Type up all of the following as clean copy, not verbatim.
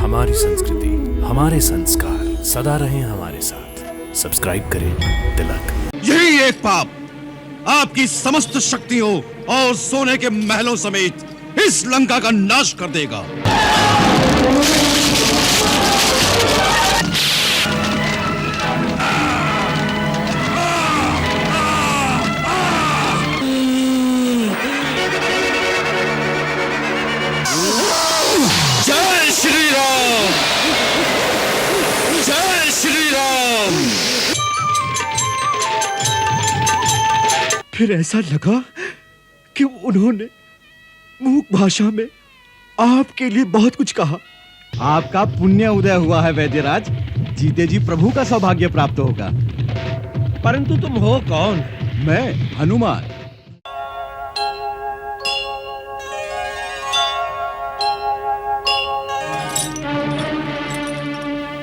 हमारी संस्कृति, हमारे संस्कार सदा रहें हमारे साथ। सब्सक्राइब करें तिलक। यही एक पाप आपकी समस्त शक्तियों और सोने के महलों समेत इस लंका का नाश कर देगा। जय श्री राम, जय श्री राम। फिर ऐसा लगा कि उन्होंने मूक भाषा में आपके लिए बहुत कुछ कहा। आपका पुण्य उदय हुआ है वैद्यराज, जीते जी प्रभु का सौभाग्य प्राप्त होगा। परंतु तुम हो कौन? मैं हनुमान।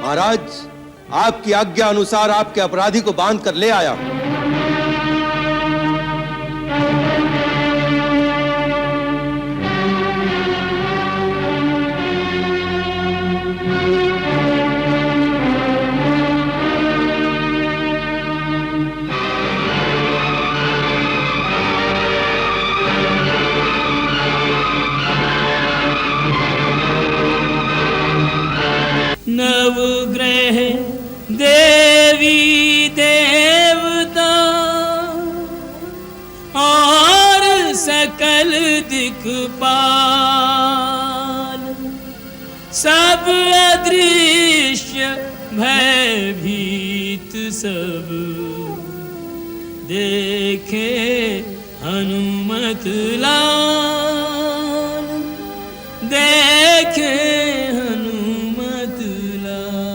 महाराज, आपकी आज्ञा अनुसार आपके अपराधी को बांध कर ले आया हूं। नवग्रह देवी देवता और सकल दिक्पाल सब अदृश्य भयभीत सब देखे हनुमत लाल, देखे हनुमत लाल।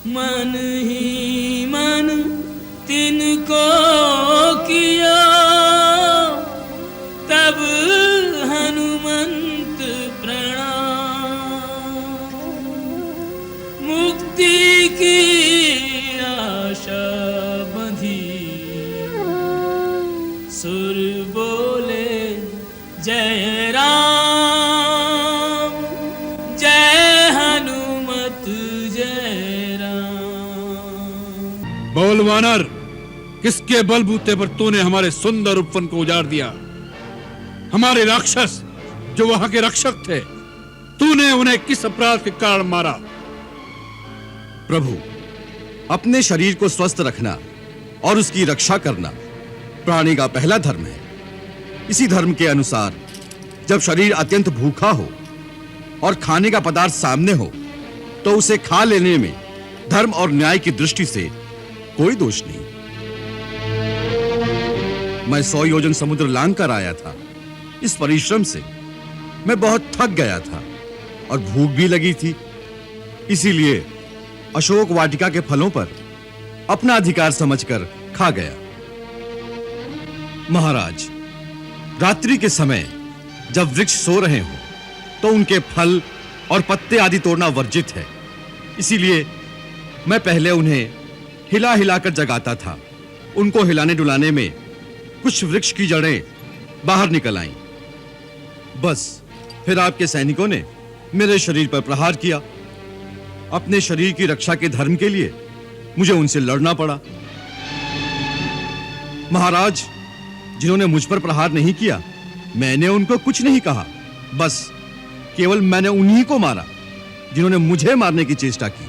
मन ही मन तिनको किया तब हनुमंत प्रणाम, मुक्ति की आशा बंधी सुर बोले जय राम, जय हनुमत जय राम। बोल वानर, किसके बलबूते पर तूने हमारे सुंदर उपवन को उजाड़ दिया? हमारे राक्षस जो वहां के रक्षक थे, तूने उन्हें किस अपराध के कारण मारा? प्रभु, अपने शरीर को स्वस्थ रखना और उसकी रक्षा करना प्राणी का पहला धर्म है। इसी धर्म के अनुसार जब शरीर अत्यंत भूखा हो और खाने का पदार्थ सामने हो तो उसे खा लेने में धर्म और न्याय की दृष्टि से कोई दोष नहीं। मैं 100 योजन समुद्र लांघ कर आया था। इस परिश्रम से मैं बहुत थक गया था और भूख भी लगी थी, इसीलिए अशोक वाटिका के फलों पर अपना अधिकार समझकर खा गया। महाराज, रात्रि के समय जब वृक्ष सो रहे हो तो उनके फल और पत्ते आदि तोड़ना वर्जित है, इसीलिए मैं पहले उन्हें हिला हिलाकर जगाता था। उनको हिलाने डुलाने में कुछ वृक्ष की जड़ें बाहर निकल आईं। बस फिर आपके सैनिकों ने मेरे शरीर पर प्रहार किया। अपने शरीर की रक्षा के धर्म के लिए मुझे उनसे लड़ना पड़ा। महाराज, जिन्होंने मुझ पर प्रहार नहीं किया, मैंने उनको कुछ नहीं कहा। बस केवल मैंने उन्हीं को मारा जिन्होंने मुझे मारने की चेष्टा की।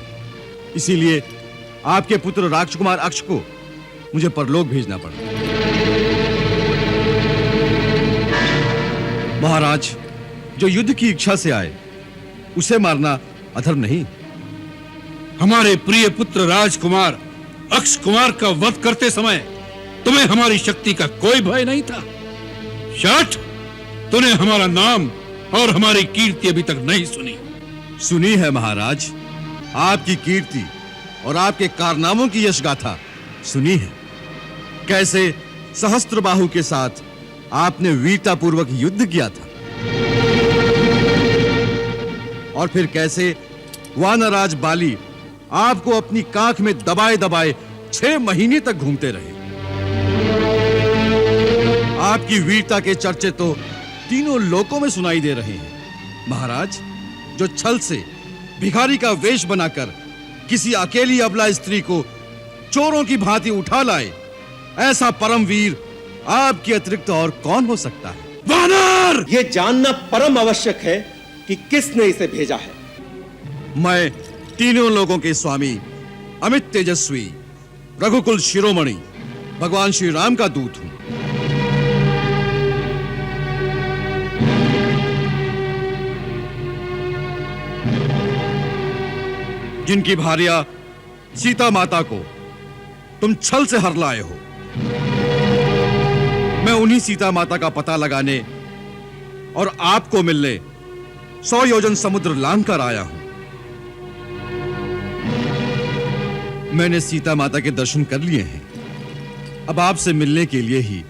इसीलिए आपके पुत्र राजकुमार अक्ष को मुझे परलोक भेजना पड़ा। महाराज, जो युद्ध की इच्छा से आए उसे मारना अधर्म नहीं। हमारे प्रिय पुत्र राजकुमार अक्ष कुमार का वध करते समय तुम्हें हमारी शक्ति का कोई भय नहीं था? शठ, तूने हमारा नाम और हमारी कीर्ति अभी तक नहीं सुनी। सुनी है महाराज, आपकी कीर्ति और आपके कारनामों की यश गाथा सुनी है। कैसे सहस्त्रबाहु के साथ आपने वीरतापूर्वक युद्ध किया था और फिर कैसे वानराज बाली आपको अपनी कांख में दबाए दबाए 6 महीने तक घूमते रहे। आपकी वीरता के चर्चे तो तीनों लोकों में सुनाई दे रहे हैं। महाराज, जो छल से भिखारी का वेश बनाकर किसी अकेली अबला स्त्री को चोरों की भांति उठा लाए, ऐसा परमवीर आपके अतिरिक्त और कौन हो सकता है? वानर! यह जानना परम आवश्यक है कि किसने इसे भेजा है। मैं तीनों लोगों के स्वामी अमित तेजस्वी रघुकुल शिरोमणि भगवान श्री राम का दूत हूं। जिनकी भार्या सीता माता को तुम छल से हर लाए हो, मैं उन्हीं सीता माता का पता लगाने और आपको मिलने 100 योजन समुद्र लांघ कर आया हूं। मैंने सीता माता के दर्शन कर लिए हैं। अब आपसे मिलने के लिए ही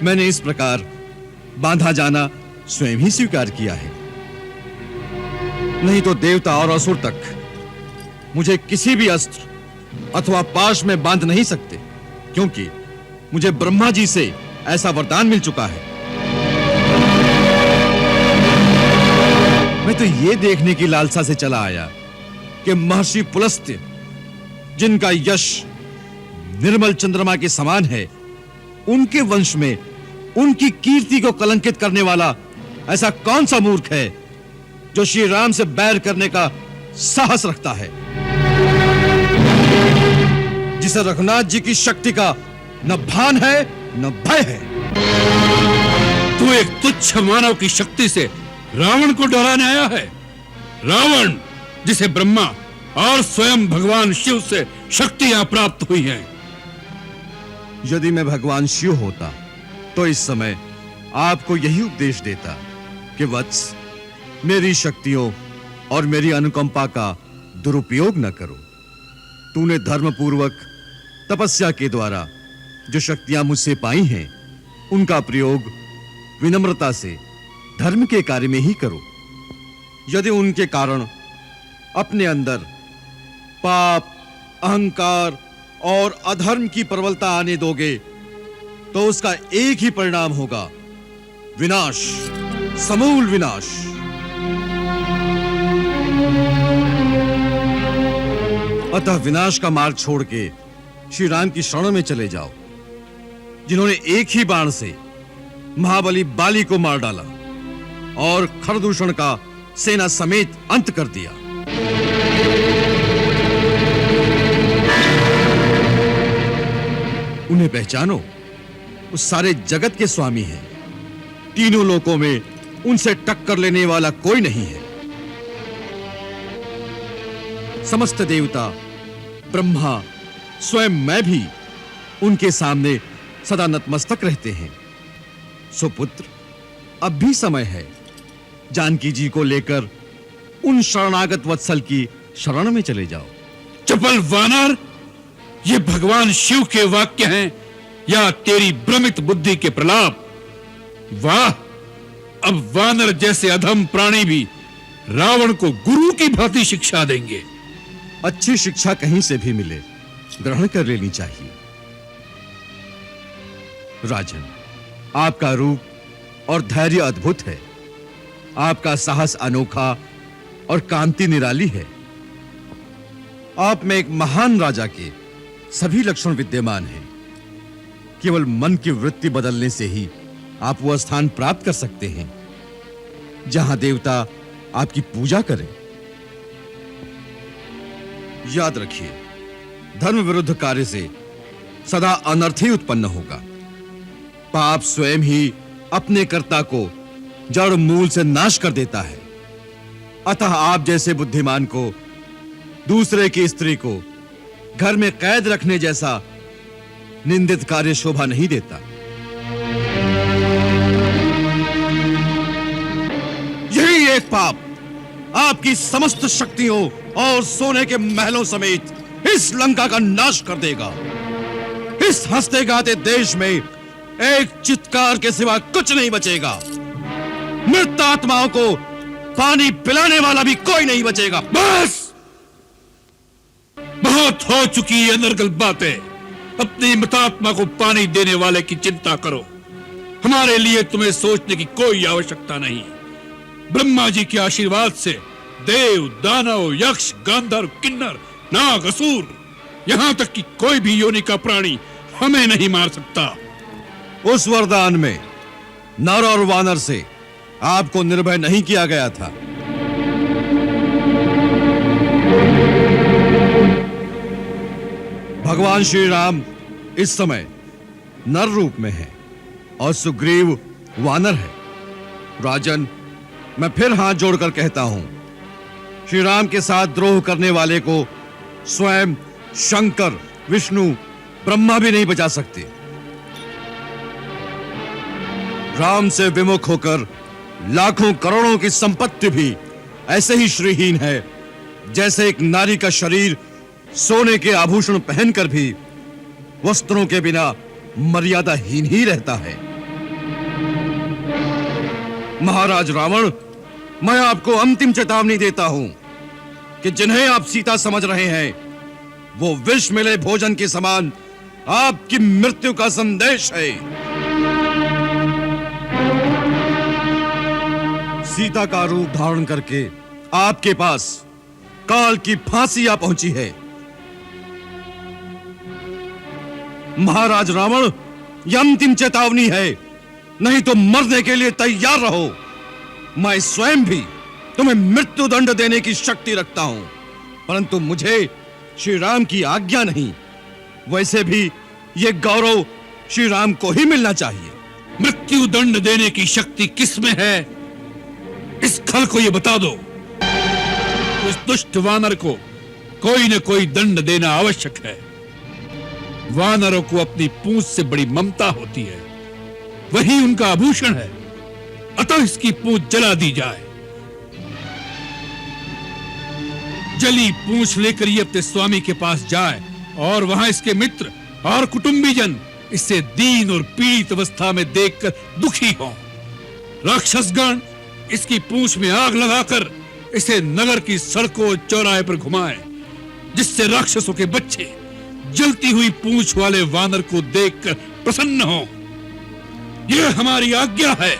मैंने इस प्रकार बांधा जाना स्वयं ही स्वीकार किया है। नहीं तो देवता और असुर तक मुझे किसी भी अस्त्र अथवा पाश में बांध नहीं सकते, क्योंकि मुझे ब्रह्मा जी से ऐसा वरदान मिल चुका है। मैं तो यह देखने की लालसा से चला आया कि महर्षि पुलस्त्य, जिनका यश निर्मल चंद्रमा के समान है, उनके वंश में उनकी कीर्ति को कलंकित करने वाला ऐसा कौन सा मूर्ख है जो श्री राम से बैर करने का साहस रखता है, जिसे रघुनाथ जी की शक्ति का न भान है न भय है। तू एक तुच्छ मानव की शक्ति से रावण को डराने आया है। रावण, जिसे ब्रह्मा और स्वयं भगवान शिव से शक्तियां प्राप्त हुई हैं। यदि मैं भगवान शिव होता तो इस समय आपको यही उपदेश देता कि वत्स, मेरी शक्तियों और मेरी अनुकंपा का दुरुपयोग न करो। तूने धर्मपूर्वक तपस्या के द्वारा जो शक्तियां मुझसे पाई हैं, उनका प्रयोग विनम्रता से धर्म के कार्य में ही करो। यदि उनके कारण अपने अंदर पाप, अहंकार और अधर्म की प्रबलता आने दोगे तो उसका एक ही परिणाम होगा, विनाश, समूल विनाश। अतः विनाश का मार्ग छोड़ के श्री राम की शरण में चले जाओ, जिन्होंने एक ही बाण से महाबली बाली को मार डाला और खरदूषण का सेना समेत अंत कर दिया। उन्हें पहचानो, उस सारे जगत के स्वामी हैं। तीनों लोकों में उनसे टक्कर लेने वाला कोई नहीं है। समस्त देवता, ब्रह्मा, स्वयं मैं भी उनके सामने सदा नतमस्तक रहते हैं। सुपुत्र, अब भी समय है। जानकी जी को लेकर उन शरणागत वत्सल की शरण में चले जाओ। चपल वानर, ये भगवान शिव के वाक्य हैं या तेरी भ्रमित बुद्धि के प्रलाप? वाह, अब वानर जैसे अधम प्राणी भी रावण को गुरु की भांति शिक्षा देंगे। अच्छी शिक्षा कहीं से भी मिले, ग्रहण कर लेनी चाहिए। राजन, आपका रूप और धैर्य अद्भुत है। आपका साहस अनोखा और कांति निराली है। आप में एक महान राजा के सभी लक्षण विद्यमान हैं। केवल मन की वृत्ति बदलने से ही आप वह स्थान प्राप्त कर सकते हैं जहां देवता आपकी पूजा करें। याद रखिए, धर्म विरुद्ध कार्य से सदा अनर्थ ही उत्पन्न होगा। पाप स्वयं ही अपने कर्ता को जड़ मूल से नाश कर देता है। अतः आप जैसे बुद्धिमान को दूसरे की स्त्री को घर में कैद रखने जैसा निंदित कार्य शोभा नहीं देता। यही एक पाप आपकी समस्त शक्तियों और सोने के महलों समेत इस लंका का नाश कर देगा। इस हंसते गाते देश में एक चित्कार के सिवा कुछ नहीं बचेगा। मृत आत्माओं को पानी पिलाने वाला भी कोई नहीं बचेगा। बस, बहुत हो चुकी है अनर्गल बातें। अपनी मृतात्मा को पानी देने वाले की चिंता करो। हमारे लिए तुम्हें सोचने की कोई आवश्यकता नहीं। ब्रह्मा जी के आशीर्वाद से देव, दानव, यक्ष, गांधर्व, किन्नर, नाग, असुर, यहां तक कि कोई भी योनि का प्राणी हमें नहीं मार सकता। उस वरदान में नर और वानर से आपको निर्भय नहीं किया गया था। भगवान श्री राम इस समय नर रूप में है और सुग्रीव वानर है। राजन, मैं फिर हाथ जोड़कर कहता हूं, श्री राम के साथ द्रोह करने वाले को स्वयं शंकर, विष्णु, ब्रह्मा भी नहीं बचा सकते। राम से विमुख होकर लाखों करोड़ों की संपत्ति भी ऐसे ही श्रीहीन है जैसे एक नारी का शरीर सोने के आभूषण पहनकर भी वस्त्रों के बिना मर्यादाहीन ही रहता है। महाराज रावण, मैं आपको अंतिम चेतावनी देता हूं कि जिन्हें आप सीता समझ रहे हैं वो विष मिले भोजन के समान आपकी मृत्यु का संदेश है। सीता का रूप धारण करके आपके पास काल की फांसी आ पहुंची है। महाराज रावण, यह अंतिम चेतावनी है, नहीं तो मरने के लिए तैयार रहो। मैं स्वयं भी तुम्हें मृत्यु दंड देने की शक्ति रखता हूं, परंतु मुझे श्री राम की आज्ञा नहीं। वैसे भी यह गौरव श्री राम को ही मिलना चाहिए। मृत्यु दंड देने की शक्ति किसमें है, इस खल को यह बता दो। उस दुष्ट वानर को कोई न कोई दंड देना आवश्यक है। वानरों को अपनी पूंछ से बड़ी ममता होती है, वही उनका आभूषण है, अतः इसकी पूंछ जला दी जाए। जली पूंछ लेकर ये अपने स्वामी के पास जाए और वहां इसके मित्र और कुटुंबीजन इसे दीन और पीड़ित अवस्था में देखकर दुखी हों। राक्षसगण इसकी पूंछ में आग लगाकर इसे नगर की सड़कों चौराहे पर घुमाएं, जिससे राक्षसों के बच्चे जलती हुई पूंछ वाले वानर को देखकर प्रसन्न हो। यह हमारी आज्ञा है।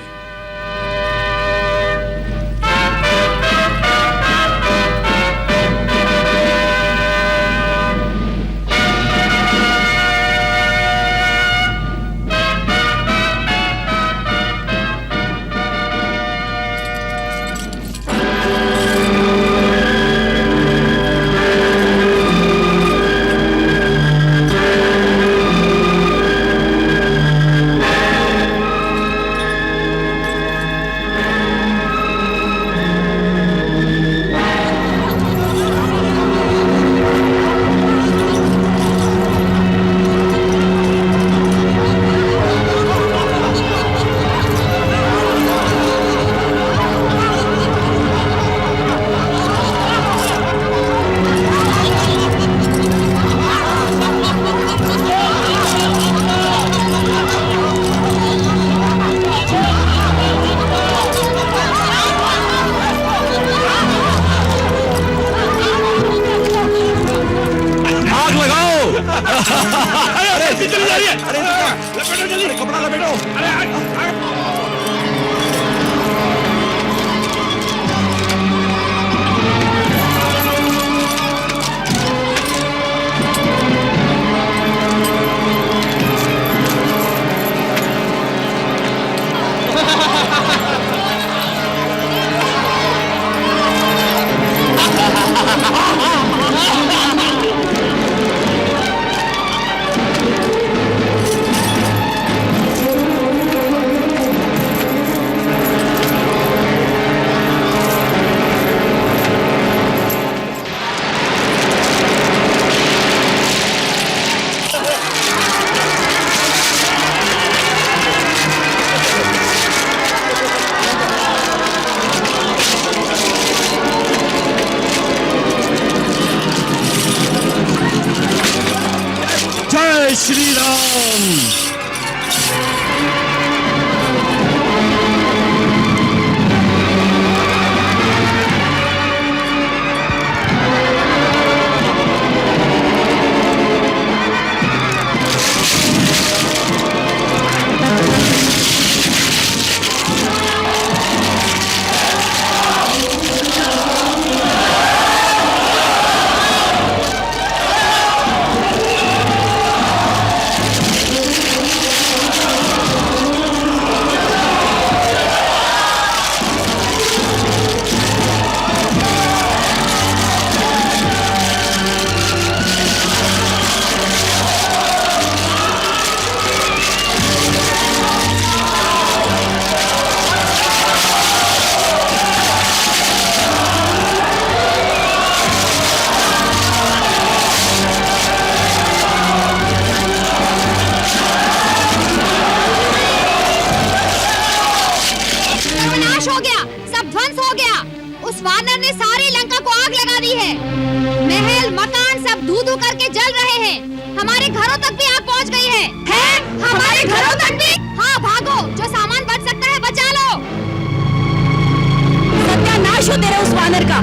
श्री राम। जल रहे हैं। हमारे घरों तक भी आग पहुंच गई है? हमारे घरों तक भी? हाँ भागो, जो सामान बच सकता है बचा लो। सत्यानाश हो तेरे उस वानर का।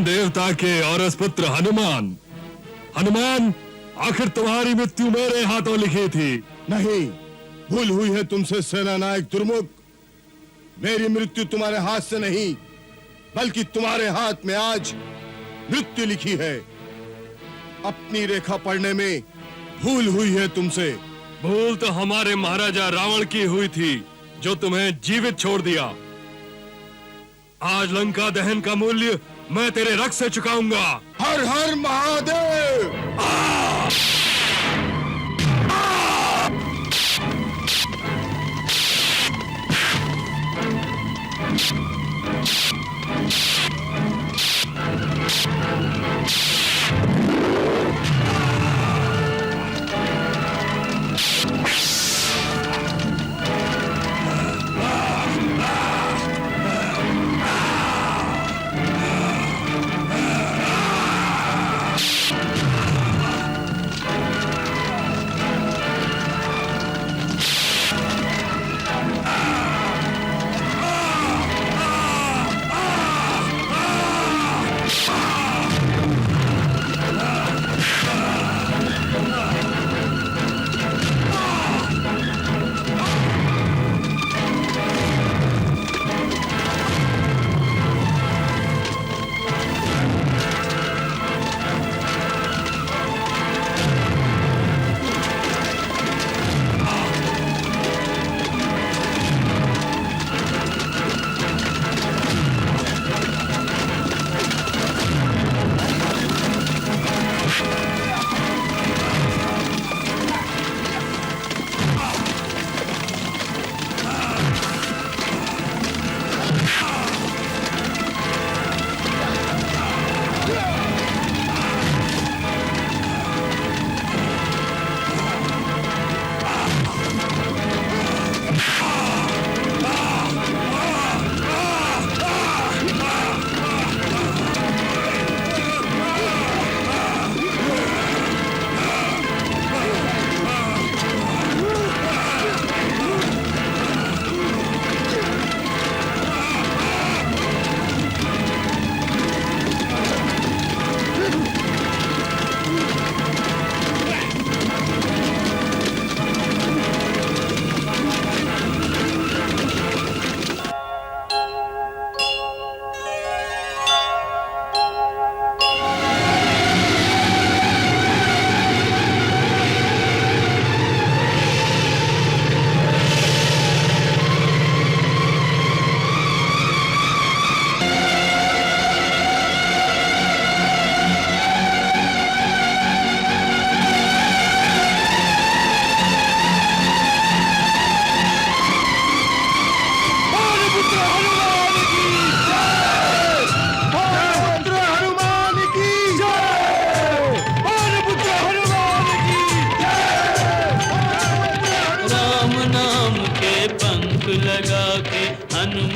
देवता के औरस पुत्र हनुमान। हनुमान, आखिर तुम्हारी मृत्यु मेरे हाथों लिखी थी। नहीं, भूल हुई है तुमसे सेना नायक दुर्मुख। मेरी मृत्यु तुम्हारे हाथ से नहीं, बल्कि तुम्हारे हाथ में आज मृत्यु लिखी है। अपनी रेखा पढ़ने में भूल हुई है तुमसे। भूल तो हमारे महाराजा रावण की हुई थी, जो तुम्हें जीवित छोड़ दिया। आज लंका दहन का मूल्य मैं तेरे रक्त से चुकाऊंगा। हर हर महादेव।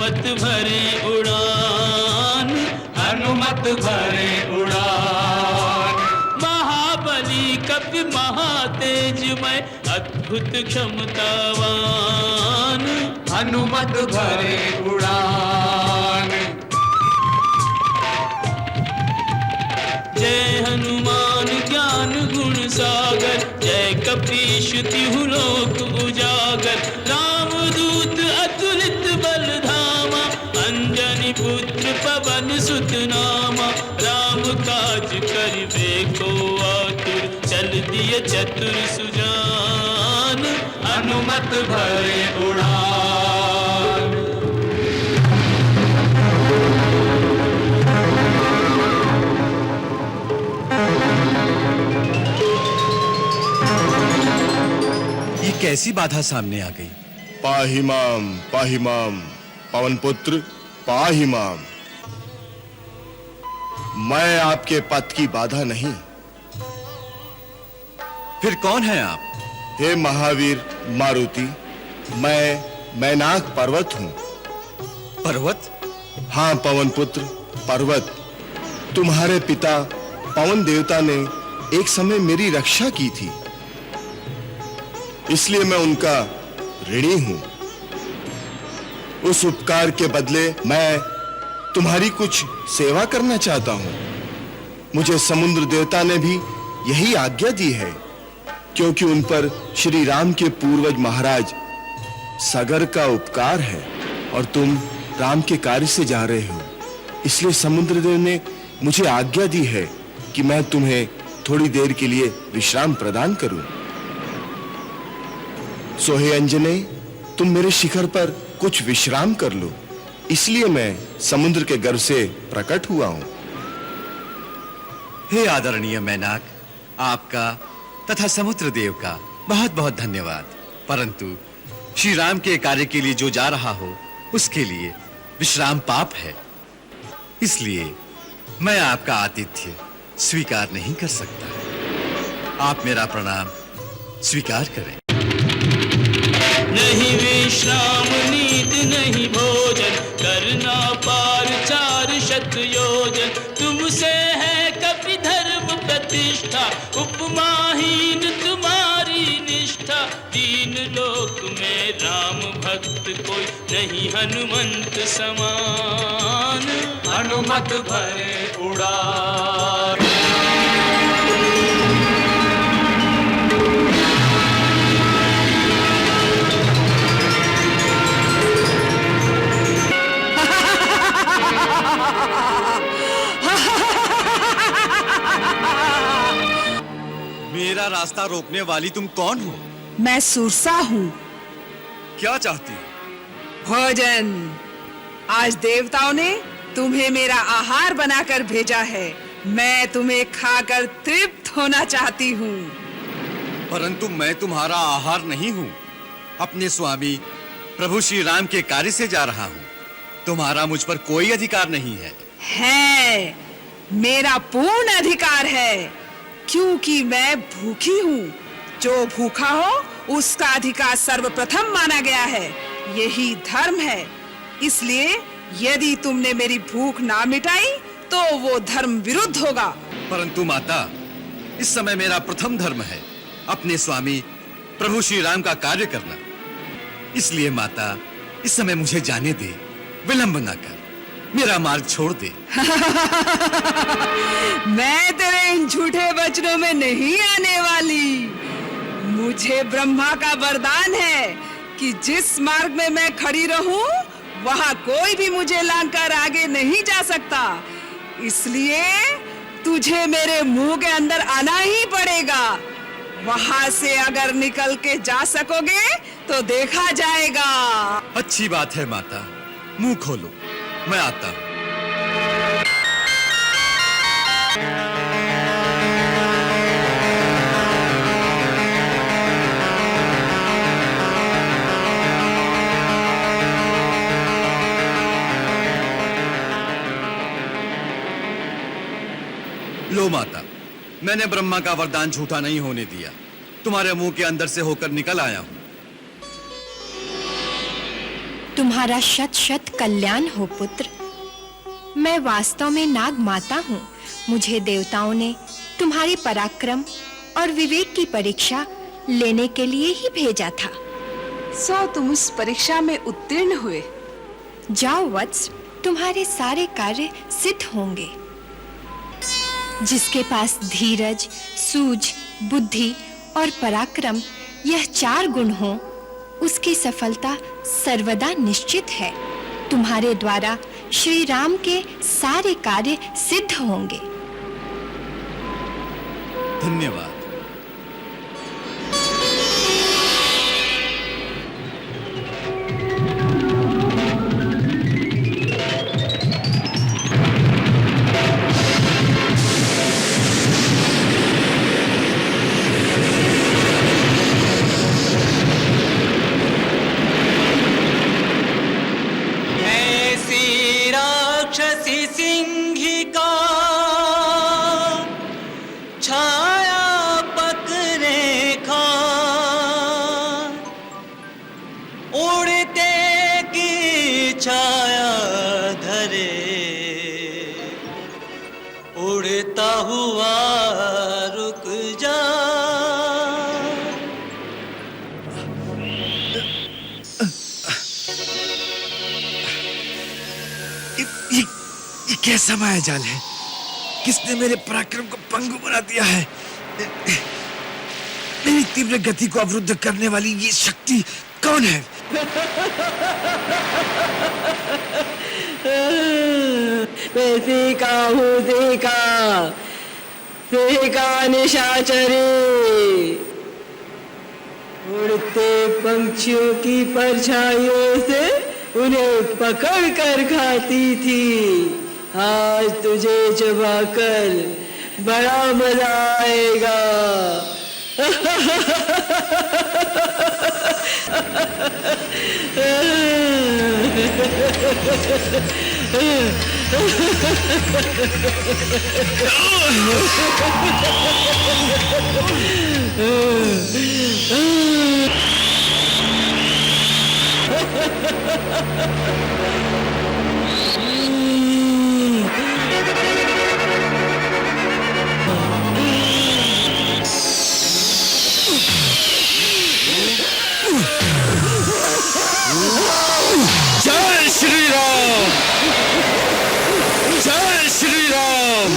हनुमत भरे उड़ान, हनुमत भरे उड़ान। महाबली कपि महातेजमय अद्भुत क्षमतावान, हनुमत भरे उड़ान। जय हनुमान ज्ञान गुण सागर, जय कपीश तिहु लोक उजागर। रामदूत अतुलित बल धामा, अंजनी पुत्र पवन सुत नामा। राम काज करिबे को आतुर, चल दिय चतुर सुजान, हनुमत भरे उड़ान। ये कैसी बाधा सामने आ गई? पाहिमाम पाहिमाम, पवन पुत्र पाहिमाम। मैं आपके पथ की बाधा नहीं। फिर कौन है आप? हे महावीर मारुति, मैं मैनाक पर्वत हूं। पर्वत? हाँ पवन पुत्र पर्वत। तुम्हारे पिता पवन देवता ने एक समय मेरी रक्षा की थी, इसलिए मैं उनका ऋणी हूं। उस उपकार के बदले मैं तुम्हारी कुछ सेवा करना चाहता हूं। मुझे समुद्र देवता ने भी यही आज्ञा दी है, क्योंकि उन पर श्री राम के पूर्वज महाराज सागर का उपकार है और तुम राम के कार्य से जा रहे हो। इसलिए समुद्रदेव ने मुझे आज्ञा दी है कि मैं तुम्हें थोड़ी देर के लिए विश्राम प्रदान करूं। सोहे अंजने, तुम मेरे शिखर पर कुछ विश्राम कर लो, इसलिए मैं समुद्र के गर्भ से प्रकट हुआ हूं। हे आदरणीय मैनाक, आपका तथा समुद्र देव का बहुत बहुत धन्यवाद। परंतु श्री राम के कार्य के लिए जो जा रहा हो, उसके लिए विश्राम पाप है। इसलिए मैं आपका आतिथ्य स्वीकार नहीं कर सकता। आप मेरा प्रणाम स्वीकार करें। नहीं विश्राम नींद नहीं भोजन, करना पार 4 शत योजन। तुमसे है कपि धर्म प्रतिष्ठा, उपमाहीन तुम्हारी निष्ठा। 3 लोक में राम भक्त कोई नहीं हनुमंत समान, हनुमत भरे उड़ान। मेरा रास्ता रोकने वाली तुम कौन हो? मैं सुरसा हूँ। क्या चाहती हो? भोजन। आज देवताओं ने तुम्हें मेरा आहार बनाकर भेजा है। मैं तुम्हें खाकर तृप्त होना चाहती हूँ। परंतु मैं तुम्हारा आहार नहीं हूँ। अपने स्वामी प्रभु श्री राम के कार्य से जा रहा हूँ। तुम्हारा मुझ पर कोई अधिकार नहीं है। है, मेरा पूर्ण अधिकार है, क्योंकि मैं भूखी हूँ। जो भूखा हो उसका अधिकार सर्वप्रथम माना गया है। यही धर्म है। इसलिए यदि तुमने मेरी भूख ना मिटाई तो वो धर्म विरुद्ध होगा। परंतु माता, इस समय मेरा प्रथम धर्म है अपने स्वामी प्रभु श्री राम का कार्य करना। इसलिए माता, इस समय मुझे जाने दे, विलंब ना कर, मेरा मार्ग छोड़ दे। मैं तेरे इन झूठे वचनों में नहीं आने वाली। मुझे ब्रह्मा का वरदान है कि जिस मार्ग में मैं खड़ी रहूं, वहां कोई भी मुझे लांघकर आगे नहीं जा सकता। इसलिए तुझे मेरे मुंह के अंदर आना ही पड़ेगा। वहां से अगर निकल के जा सकोगे तो देखा जाएगा। अच्छी बात है माता, मुंह खोलो, मैं आता हूं। लो माता, मैंने ब्रह्मा का वरदान झूठा नहीं होने दिया। तुम्हारे मुंह के अंदर से होकर निकल आया हूं। तुम्हारा शत शत कल्याण हो पुत्र। मैं वास्तव में नाग माता हूँ। मुझे देवताओं ने तुम्हारे पराक्रम और विवेक की परीक्षा लेने के लिए ही भेजा था। सो तुम उस परीक्षा में उत्तीर्ण हुए। जाओ वत्स, तुम्हारे सारे कार्य सिद्ध होंगे। जिसके पास धीरज, सूझ, बुद्धि और पराक्रम यह 4 गुण हो, उसकी सफलता सर्वदा निश्चित है। तुम्हारे द्वारा श्री राम के सारे कार्य सिद्ध होंगे। धन्यवाद। ऐसी राक्षसी सिंहिका छाया पकड़े खान, उड़ते की छाया धरे, उड़ता हुआ रुक जा। ये कैसा माया जाल है? किसने मेरे पराक्रम को पंगु बना दिया है? मेरी तीव्र गति को अवरुद्ध करने वाली ये शक्ति कौन है? देखा निशाचरी, उड़ते पंछियों की परछाइयों से उन्हें पकड़ कर खाती थी। आज तुझे चबाकर बड़ा मजा आएगा। जय श्री राम! जय श्री राम!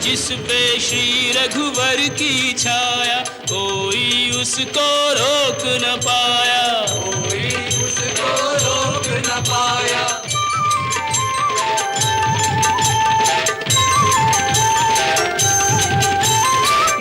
जिस पे श्री रघुवर की छाया, कोई उसको रोक न पाया, कोई उसको रोक न पाया।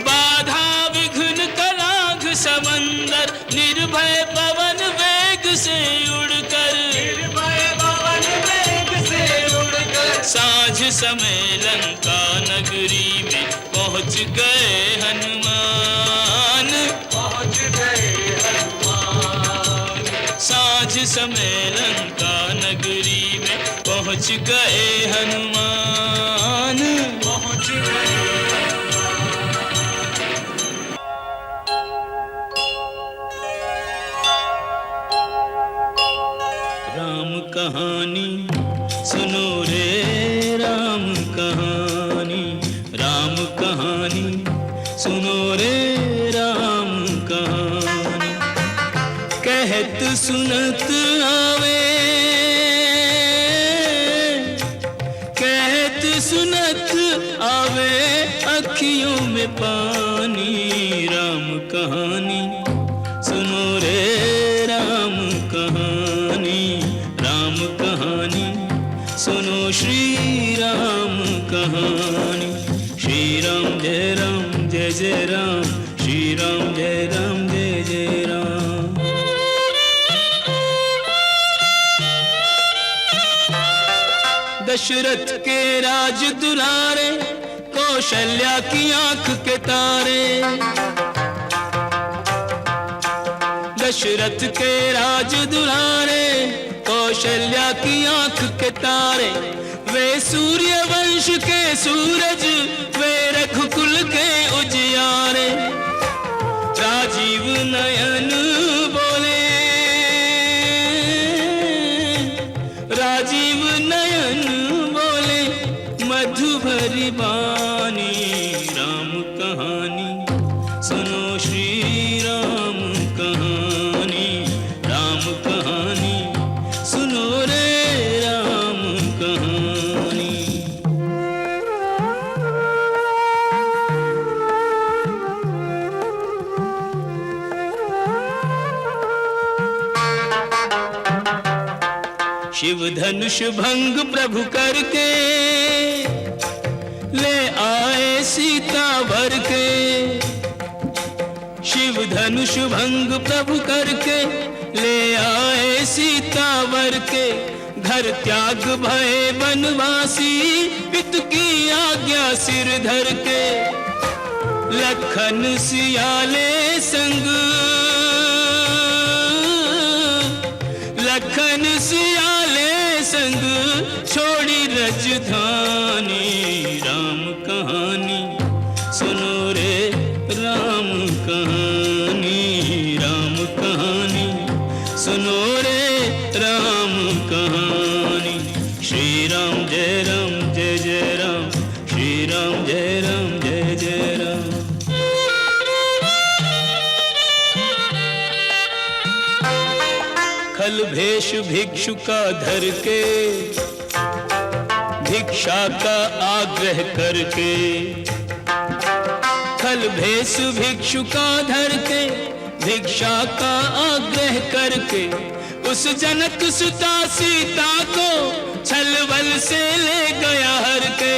बाधा विघ्न कलाघ समंदर, निर्भय पवन वेग से उड़कर, निर्भय पवन वेग से उड़कर, साँझ समय लंका नगरी में पहुँच गए हनुमान, पहुँच गए हनुमान। साँझ समय लंका नगरी में पहुँच गए हनुमान, पहुँच गए। राम कहानी सुनो रे, राम कहानी, राम कहानी सुनो रे, राम कहानी। कहत सुनत आवे, कहत सुनत आवे अखियों में पानी। राम कहानी सुनो रे, राम कहानी, राम कहानी सुनो श्री राम कहानी। श्री राम जय जय राम, श्री राम जय जय राम। दशरथ के राज दुलारे, कौशल्या की आंख के तारे। दशरथ के राज दुलारे, कौशल्या की आंख के तारे। वे सूर्य वंश के सूरज, वे रघुकुल के उजियारे। राजीव नयन बोले, राजीव नयन बोले, मधु भरी बानी। राम कहानी सुनो, श्री राम कहानी, राम कहानी सुनो रे, राम कहानी। शिव धनुष भंग प्रभु करके, ले आए सीता वर के। शिव धनुष भंग प्रभु करके, ले आए सीता वर के। घर त्याग भय वनवासी, पितु की आज्ञा सिर धर के। लखन सियाले संग, लखन सियाले संग, छोड़ी रजधानी। राम कहानी सुनो रे, राम कहानी, राम कहानी सुनो रे, राम कहानी। श्री राम जय राम जय जय राम, श्री राम जय राम जय जय राम। खल भेष भिक्षु का धर के, भिक्षा का आग्रह करके। खल भेष भिक्षु का धर के, भिक्षा का आग्रह करके। उस जनक सुता सीता को, छलबल से ले गया हर के।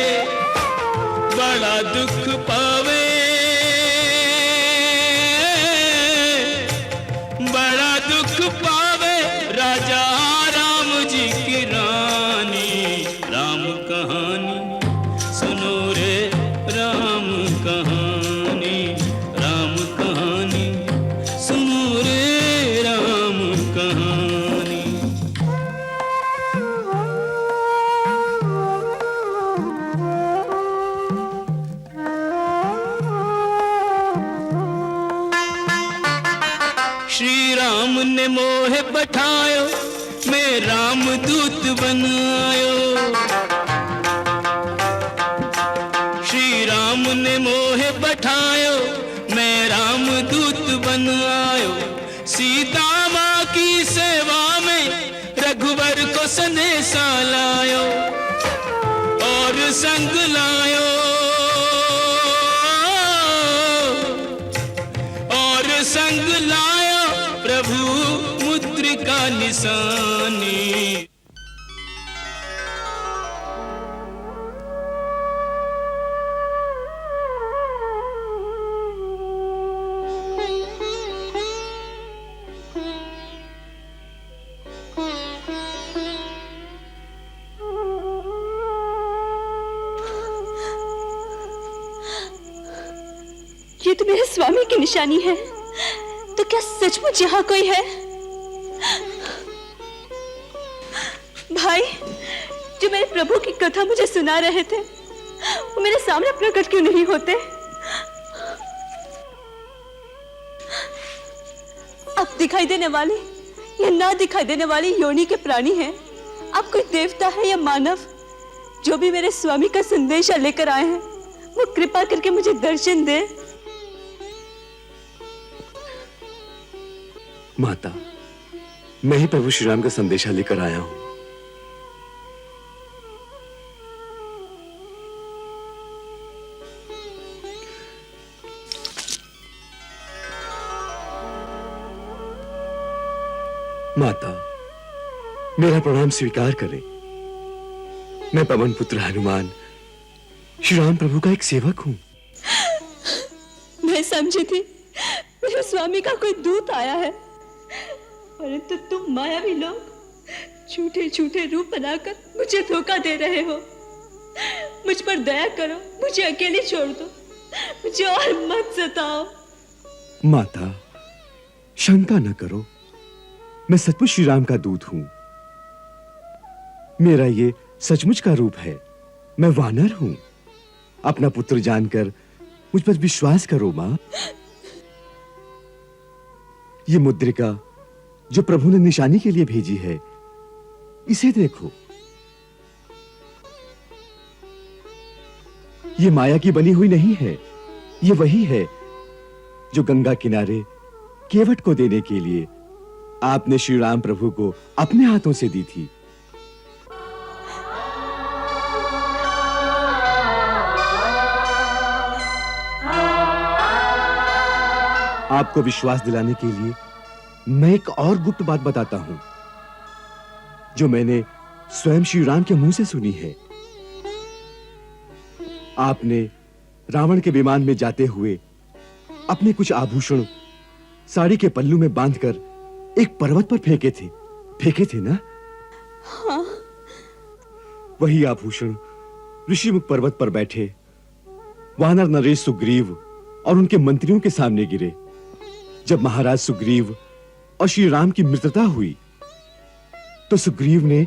बड़ा दुख पावे, बड़ा दुख पावे, राजा राम जी की रानी। राम कहानी सुनो रे, राम कहानी, राम कहानी सुनो रे, राम कहानी। श्री राम ने मोह पठायो, मैं राम दूत बनायो। श्री राम ने मोह पठायो, मैं राम दूत बनायो। सीता माँ की सेवा में, रघुवर को संदेशा लायो, और संग लायो, और संग लायो, प्रभु मुद्रिका निशानी। ये तो मेरे स्वामी की निशानी है, तो क्या सचमुच यहाँ कोई है? भाई, जो मेरे प्रभु की कथा मुझे सुना रहे थे, वो मेरे सामने प्रकट क्यों नहीं होते? अब दिखाई देने वाली या ना दिखाई देने वाली योनि के प्राणी हैं। अब कोई देवता है या मानव, जो भी मेरे स्वामी का संदेशा लेकर आए हैं, वो कृपा करके मुझे दर्शन दे। माता, मैं ही प्रभु श्री राम का संदेशा लेकर आया हूं। माता, मेरा प्रणाम स्वीकार करें। मैं पवन पुत्र हनुमान, श्री राम प्रभु का एक सेवक हूं। मैं समझी थी मेरे स्वामी का कोई दूत आया है, परंतु तुम मायावी लोग झूठे झूठे रूप बनाकर मुझे धोखा दे रहे हो। मुझ पर दया करो, मुझे अकेले छोड़ दो, मुझे और मत सताओ। माता, शंका न करो, मैं सचमुच श्री राम का दूत हूं। मेरा ये सचमुच का रूप है। मैं वानर हूं। अपना पुत्र जानकर मुझ पर विश्वास करो मां। ये मुद्रिका जो प्रभु ने निशानी के लिए भेजी है, इसे देखो। ये माया की बनी हुई नहीं है, ये वही है जो गंगा किनारे केवट को देने के लिए आपने श्री राम प्रभु को अपने हाथों से दी थी। आपको विश्वास दिलाने के लिए मैं एक और गुप्त बात बताता हूं, जो मैंने स्वयं श्री राम के मुंह से सुनी है। आपने रावण के विमान में जाते हुए अपने कुछ आभूषण साड़ी के पल्लू में बांधकर एक पर्वत पर फेंके थे ना? हाँ। वही आभूषण ऋषिमुख पर्वत पर बैठे वानर नरेश सुग्रीव और उनके मंत्रियों के सामने गिरे। जब महाराज सुग्रीव और श्री राम की मित्रता हुई, तो सुग्रीव ने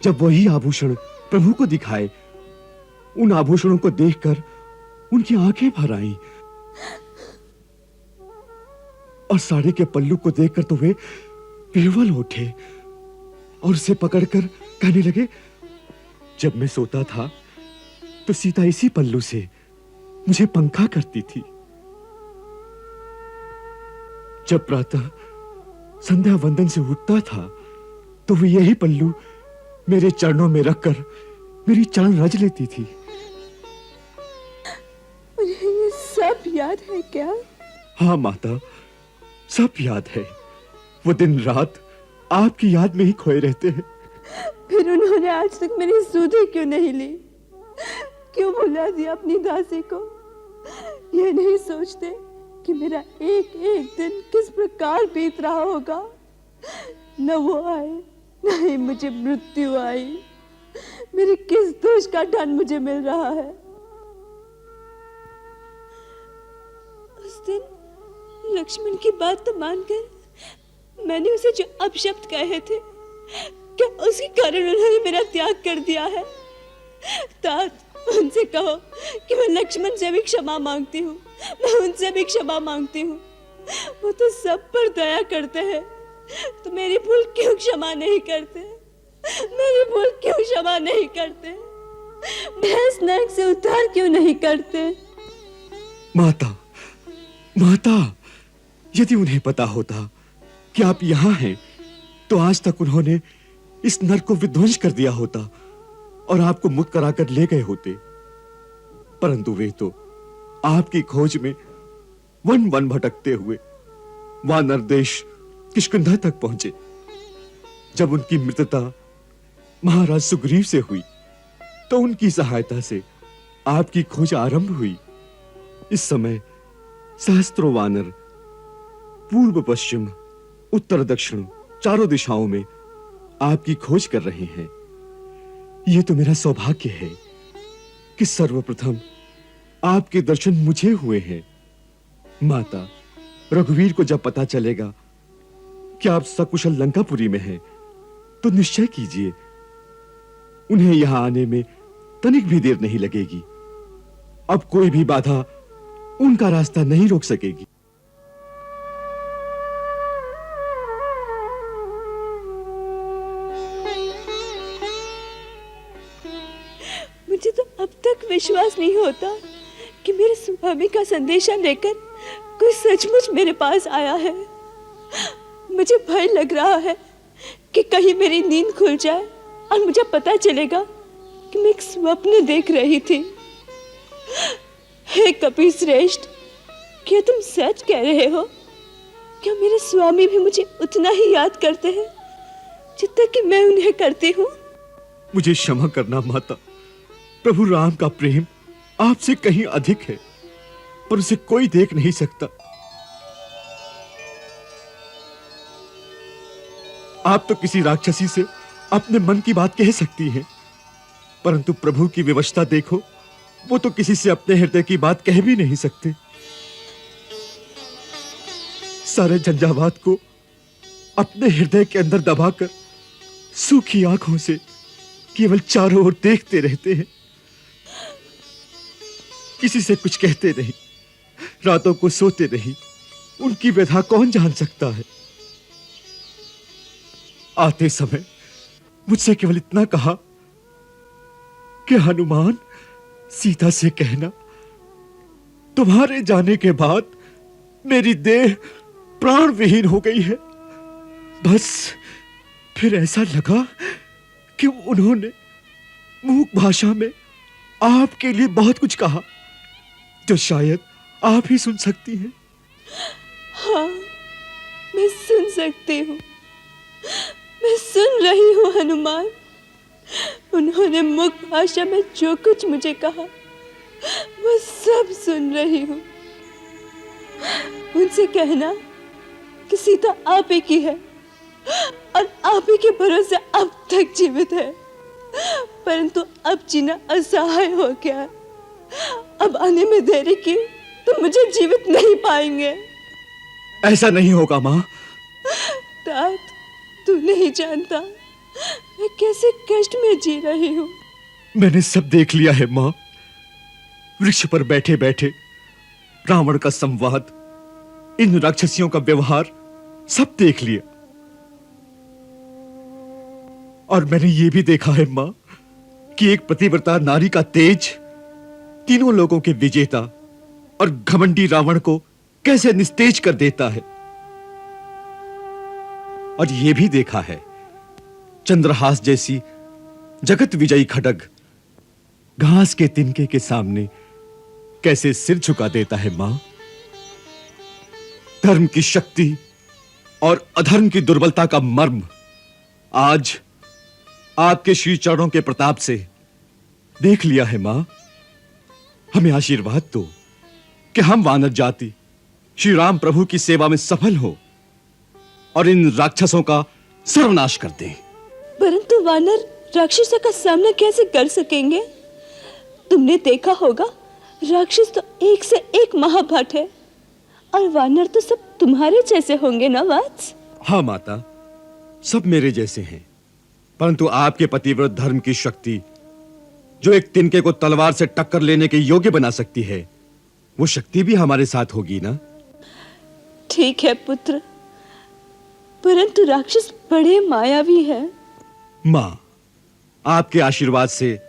जब वही आभूषण प्रभु को दिखाए, उन आभूषणों को देखकर उनकी आंखें भर आईं। और साड़ी के पल्लू को देखकर तो वे विह्वल उठे और उसे पकड़कर कहने लगे, जब मैं सोता था तो सीता इसी पल्लू से मुझे पंखा करती थी। जब प्रातः संध्या वंदन से उठता था तो वो यही पल्लू मेरे चरणों में रखकर मेरी चरण रज लेती थी। मुझे ये सब याद है क्या? हाँ माता, सब याद है। वो दिन रात आपकी याद में ही खोए रहते हैं। फिर उन्होंने आज तक मेरी सुधि क्यों नहीं ली? क्यों भुला दिया अपनी दासी को? ये नहीं सोचते कि मेरा एक एक दिन किस प्रकार बीत रहा होगा। न वो आए, न ही मुझे मृत्यु आई। मेरे किस दोष का दंड मुझे मिल रहा है? उस दिन लक्ष्मण की बात तो मानकर मैंने उसे जो अपशब्द कहे थे, क्या उसके कारण उन्होंने मेरा त्याग कर दिया है? तात, उनसे कहो कि मैं लक्ष्मण से भी क्षमा मांगती हूँ। मैं उनसे भी क्षमा मांगती हूँ। वो तो सब पर दया करते हैं, तो मेरी भूल क्यों क्षमा नहीं करते? मेरी भूल क्यों क्षमा नहीं करते? भैंस नरक से उद्धार क्यों नहीं करते? माता, माता, यदि उन्हें पता होता कि आप यहाँ हैं, तो आज तक उन्होंने इस नरक को विध्वंस कर दिया होता और आपको मुक्त कराकर ले गए होते। परंतु वे तो आपकी खोज में वन वन भटकते हुए वानर देश किष्किंधा तक पहुंचे। जब उनकी मित्रता महाराज सुग्रीव से हुई, तो उनकी सहायता से आपकी खोज आरंभ हुई। इस समय सहस्त्रों वानर पूर्व पश्चिम उत्तर दक्षिण चारों दिशाओं में आपकी खोज कर रहे हैं। यह तो मेरा सौभाग्य है कि सर्वप्रथम आपके दर्शन मुझे हुए हैं। माता, रघुवीर को जब पता चलेगा कि आप सकुशल लंकापुरी में हैं, तो निश्चय कीजिए उन्हें यहां आने में तनिक भी देर नहीं लगेगी। अब कोई भी बाधा उनका रास्ता नहीं रोक सकेगी। मुझे तो अब तक विश्वास नहीं होता कि मेरे स्वामी का संदेशा लेकर कोई सचमुच मेरे पास आया है। मुझे भय लग रहा है कि कहीं मेरी नींद खुल जाए और मुझे पता चलेगा कि मैं एक स्वप्न देख रही थी। हे कपि श्रेष्ठ, क्या तुम सच कह रहे हो? क्या मेरे स्वामी भी मुझे उतना ही याद करते हैं जितना कि मैं उन्हें करती हूँ? मुझे क्षमा करना माता, प्रभु राम का प्रेम आपसे कहीं अधिक है, पर उसे कोई देख नहीं सकता। आप तो किसी राक्षसी से अपने मन की बात कह सकती हैं, परंतु प्रभु की विवशता देखो, वो तो किसी से अपने हृदय की बात कह भी नहीं सकते। सारे झंझावात को अपने हृदय के अंदर दबाकर सूखी आंखों से केवल चारों ओर देखते रहते हैं, किसी से कुछ कहते नहीं, रातों को सोते नहीं। उनकी व्यथा कौन जान सकता है। आते समय मुझसे केवल इतना कहा कि हनुमान, सीता से कहना तुम्हारे जाने के बाद मेरी देह प्राण विहीन हो गई है। बस फिर ऐसा लगा कि उन्होंने मूक भाषा में आपके लिए बहुत कुछ कहा, जो शायद आप ही सुन सकती हैं। हाँ, मैं सुन सकती हूँ, मैं सुन रही हूँ हनुमान। उन्होंने मुख भाषा में जो कुछ मुझे कहा वो सब सुन रही हूँ। उनसे कहना कि सीता आप ही की है और आप ही के भरोसे अब तक जीवित है, परंतु अब जीना असहाय हो गया है। अब आने में देरी की तो मुझे जीवित नहीं पाएंगे। ऐसा नहीं होगा मां। तात, तू नहीं जानता मैं कैसे कष्ट में जी रही हूँ। मैंने सब देख लिया है मां। वृक्ष पर बैठे बैठे रावण का संवाद, इन राक्षसियों का व्यवहार सब देख लिया। और मैंने ये भी देखा है मां कि एक पतिव्रता नारी का तेज तीनों लोगों के विजेता और घमंडी रावण को कैसे निस्तेज कर देता है। और यह भी देखा है चंद्रहास जैसी जगत विजयी खड्ग घास के तिनके के सामने कैसे सिर झुका देता है मां। धर्म की शक्ति और अधर्म की दुर्बलता का मर्म आज आपके श्री चरणों के प्रताप से देख लिया है मां। हमें आशीर्वाद दो कि हम वानर जाति श्री राम प्रभु की सेवा में सफल हो और इन राक्षसों का सर्वनाश कर दें। परंतु वानर राक्षसों का सामना कैसे कर सकेंगे? तुमने देखा होगा राक्षस तो एक से एक महाभट है और वानर तो सब तुम्हारे जैसे होंगे ना वत्स? हाँ माता, सब मेरे जैसे हैं, परंतु आपके पतिव्रत धर्म की शक्ति जो एक तिनके को तलवार से टक्कर लेने के योग्य बना सकती है, वो शक्ति भी हमारे साथ होगी ना? ठीक है पुत्र, परंतु राक्षस बड़े मायावी हैं। मां, आपके आशीर्वाद से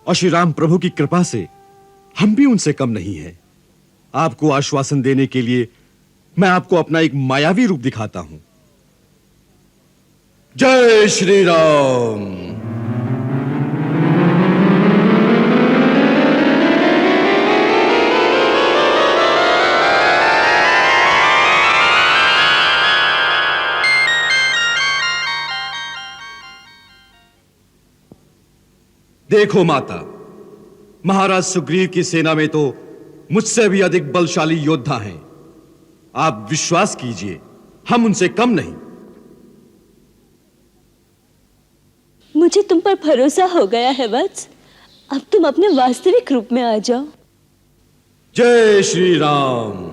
और श्री राम प्रभु की कृपा से हम भी उनसे कम नहीं हैं। आपको आश्वासन देने के लिए मैं आपको अपना एक मायावी रूप दिखाता हूं। जय श्री राम। देखो माता, महाराज सुग्रीव की सेना में तो मुझसे भी अधिक बलशाली योद्धा हैं। आप विश्वास कीजिए, हम उनसे कम नहीं। मुझे तुम पर भरोसा हो गया है वत्स। अब तुम अपने वास्तविक रूप में आ जाओ। जय श्री राम।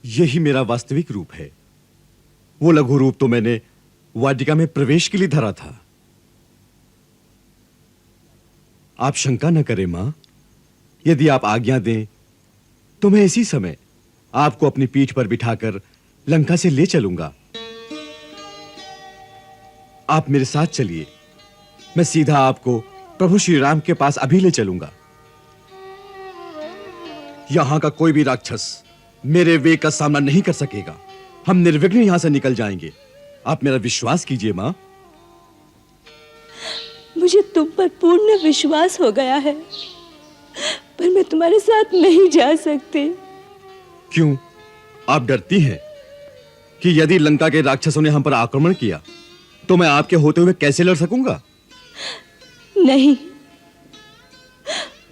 यही मेरा वास्तविक रूप है। वो लघु रूप तो मैंने वाटिका में प्रवेश के लिए धरा था। आप शंका न करें मां, यदि आप आज्ञा दें तो मैं इसी समय आपको अपनी पीठ पर बिठाकर लंका से ले चलूंगा। आप मेरे साथ चलिए, मैं सीधा आपको प्रभु श्री राम के पास अभी ले चलूंगा। यहां का कोई भी राक्षस मेरे वेग का सामना नहीं कर सकेगा। हम निर्विघ्न यहां से निकल जाएंगे। आप मेरा विश्वास कीजिए मां। मुझे तुम पर पूर्ण विश्वास हो गया है, पर मैं तुम्हारे साथ नहीं जा सकती। क्यों? आप डरती हैं कि यदि लंका के राक्षसों ने हम पर आक्रमण किया तो मैं आपके होते हुए कैसे लड़ सकूंगा? नहीं,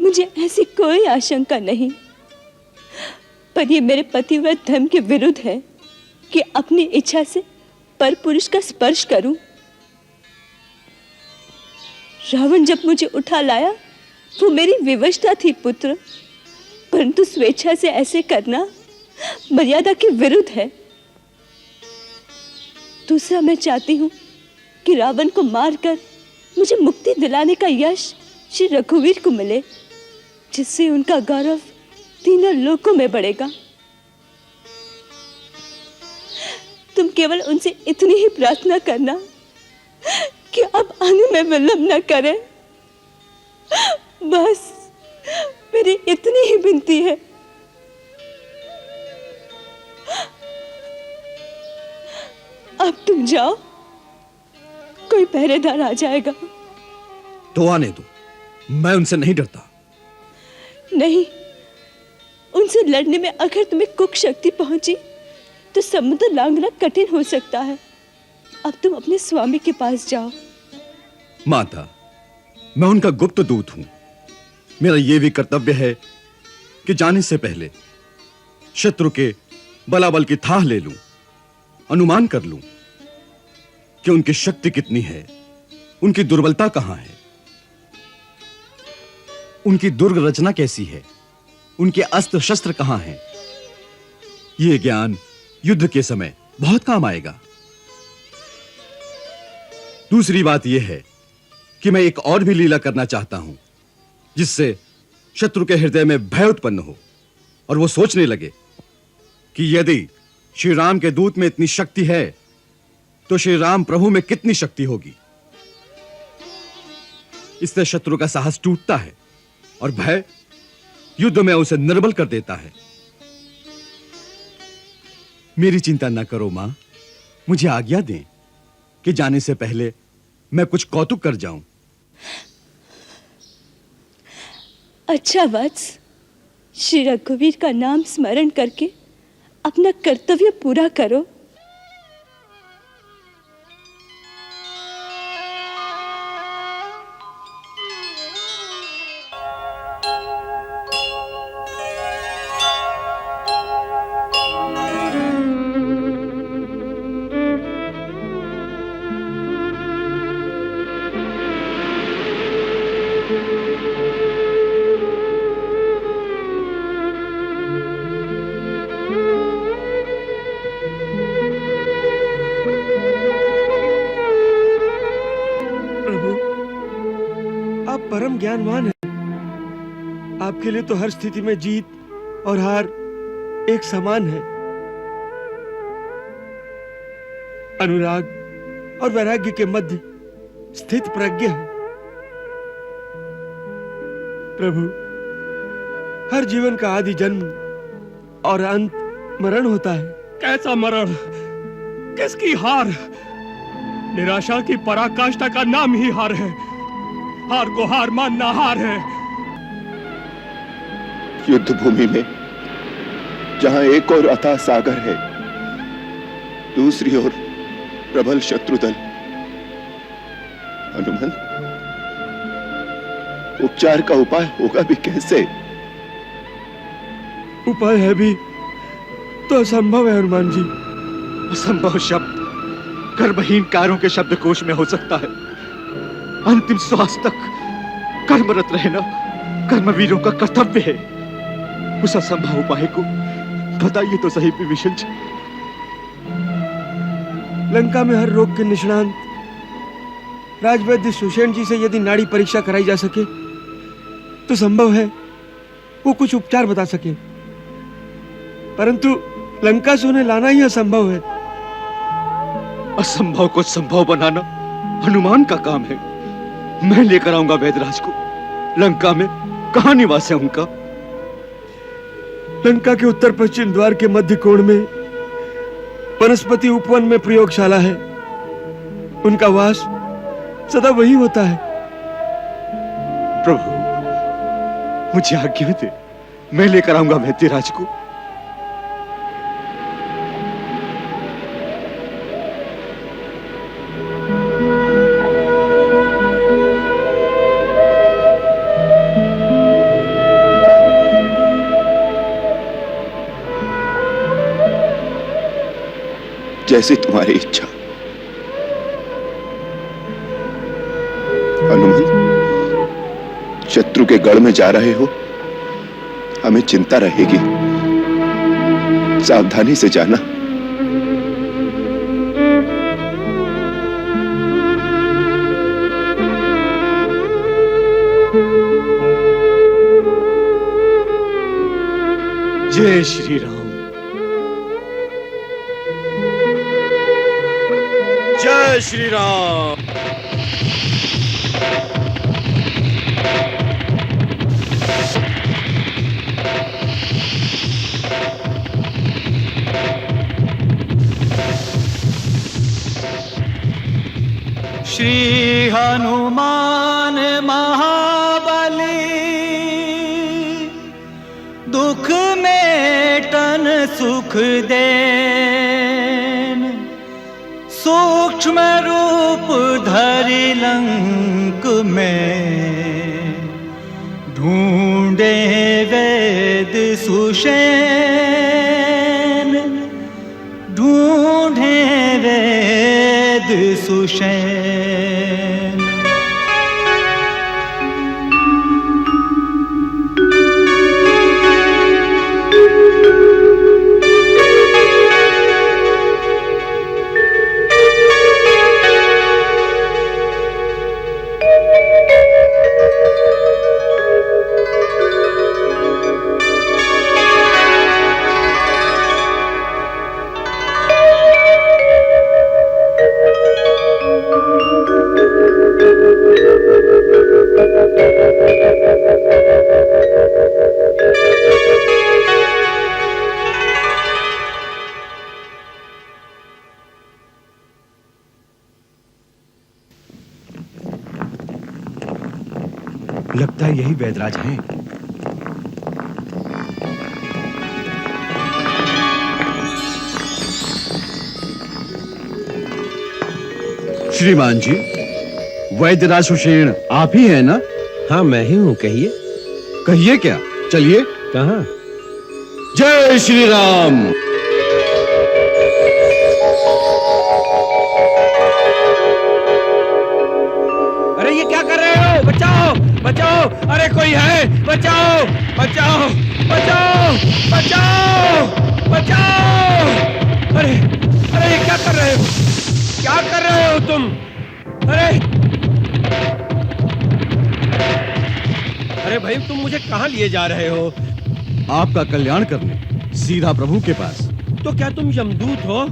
मुझे ऐसी कोई आशंका नहीं, पर ये मेरे पतिव्रत धर्म के विरुद्ध है कि अपनी इच्छा से परपुरुष का स्पर्श करूं। रावण जब मुझे उठा लाया वो मेरी विवशता थी पुत्र, परंतु स्वेच्छा से ऐसे करना मर्यादा के विरुद्ध है। दूसरा, मैं चाहती हूँ कि रावण को मारकर मुझे मुक्ति दिलाने का यश श्री रघुवीर को मिले, जिससे उनका गौरव तीनों लोकों में बढ़ेगा। तुम केवल उनसे इतनी ही प्रार्थना करना कि अब आने में विलंब न करें। बस मेरी इतनी ही विनती है। अब तुम जाओ, कोई पहरेदार आ जाएगा। तो आने दो, मैं उनसे नहीं डरता। नहीं, उनसे लड़ने में अगर तुम्हें कुक शक्ति पहुंची तो समुद्र लांघना कठिन हो सकता है। अब तुम अपने स्वामी के पास जाओ। माता, मैं उनका गुप्त दूत हूं। मेरा यह भी कर्तव्य है कि जाने से पहले शत्रु के बलाबल की थाह ले लूं, अनुमान कर लूं कि उनकी शक्ति कितनी है, उनकी दुर्बलता कहां है, उनकी दुर्ग रचना कैसी है, उनके अस्त्र शस्त्र कहां हैं। यह ज्ञान युद्ध के समय बहुत काम आएगा। दूसरी बात यह है कि मैं एक और भी लीला करना चाहता हूं, जिससे शत्रु के हृदय में भय उत्पन्न हो और वो सोचने लगे कि यदि श्री राम के दूत में इतनी शक्ति है तो श्री राम प्रभु में कितनी शक्ति होगी। इससे शत्रु का साहस टूटता है और भय युद्ध में उसे निर्बल कर देता है। मेरी चिंता न करो मां, मुझे आज्ञा दें कि जाने से पहले मैं कुछ कौतुक कर जाऊं। अच्छा वत्स, श्री रघुवीर का नाम स्मरण करके अपना कर्तव्य पूरा करो। परम ज्ञानवान है। आपके लिए तो हर स्थिति में जीत और हार एक समान है। अनुराग और वैराग्य के मध्य स्थित प्रज्ञा है। प्रभु, हर जीवन का आदि जन्म और अंत मरण होता है। कैसा मरण, किसकी हार? निराशा की पराकाष्ठा का नाम ही हार है। हार को हार मानना हार है। युद्ध भूमि में जहां एक और अथाह सागर है, दूसरी ओर प्रबल शत्रु दल। हनुमंत, उपचार का उपाय होगा भी कैसे? उपाय है भी तो असंभव है हनुमान जी। असंभव शब्द कर्महीन कारों के शब्दकोश में हो सकता है। अंतिम श्वास तक कर्मरत रहना कर्मवीरों का कर्तव्य है। उस असंभव उपाय को बताइए तो सही विभीषण जी। लंका में हर रोग के निष्णांत राजवैद्य सुषेण जी से यदि नाड़ी परीक्षा कराई जा सके तो संभव है वो कुछ उपचार बता सके, परंतु लंका से उन्हें लाना ही असंभव है। असंभव को संभव बनाना हनुमान का काम है। मैं लेकर आऊंगा वैदराज को। लंका में कहां निवास है उनका? लंका के उत्तर पश्चिम द्वार के मध्य कोण में वनस्पति उपवन में प्रयोगशाला है। उनका वास सदा वही होता है। प्रभु, मुझे आज्ञा दे, मैं लेकर आऊंगा वैद्यराज को। जैसी तुम्हारी इच्छा। हनुमान, के गढ़ में जा रहे हो, हमें चिंता रहेगी। सावधानी से जाना। जय श्री राम। जय श्री राम। श्री हनुमान महाबली, दुख मेटन सुख देन, सूक्ष्म रूप धरि लंक में, ढूंढे वेद सुषेण, ढूंढे वेद सुषेण। लगता है यही वैदराज हैं। श्रीमान जी, वैद्यराज सुषेण आप ही हैं ना? हाँ, मैं ही हूँ। कहिए। कहिए क्या? चलिए। कहाँ? जय श्री राम। अरे ये क्या कर रहे हो? बचाओ बचाओ! अरे कोई है? बचाओ बचाओ बचाओ बचाओ बचाओ! अरे अरे ये क्या कर रहे हो? क्या कर रहे हो तुम? अरे अरे भाई, तुम मुझे कहाँ लिए जा रहे हो? आपका कल्याण करने, सीधा प्रभु के पास। तो क्या तुम यमदूत हो?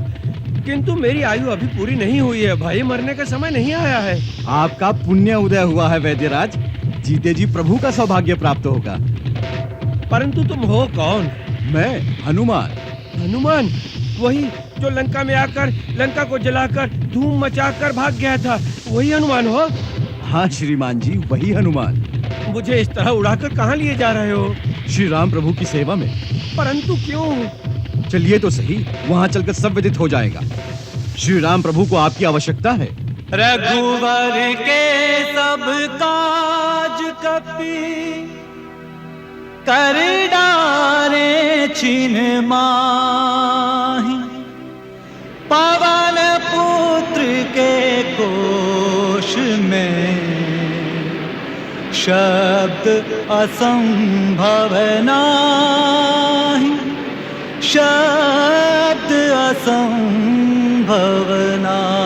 किंतु मेरी आयु अभी पूरी नहीं हुई है भाई, मरने का समय नहीं आया है। आपका पुण्य उदय हुआ है वैद्यराज, जीते जी प्रभु का सौभाग्य प्राप्त होगा। परंतु तुम हो कौन? मैं हनुमान। हनुमान? वही जो लंका में आकर लंका को जलाकर धूम मचाकर भाग गया था, वही हनुमान हो? हाँ श्रीमान जी, वही हनुमान। मुझे इस तरह उड़ाकर कहाँ लिए जा रहे हो? श्री राम प्रभु की सेवा में। परंतु क्यों? चलिए तो सही, वहाँ चलकर सब विदित हो जाएगा। श्री राम प्रभु को आपकी आवश्यकता है। रघुवर के सब काज कपि, कर डारे छिन माहि, पवन पुत्र के कोश में, शब्द असंभव नाहि, शब्द असंभव नाहि।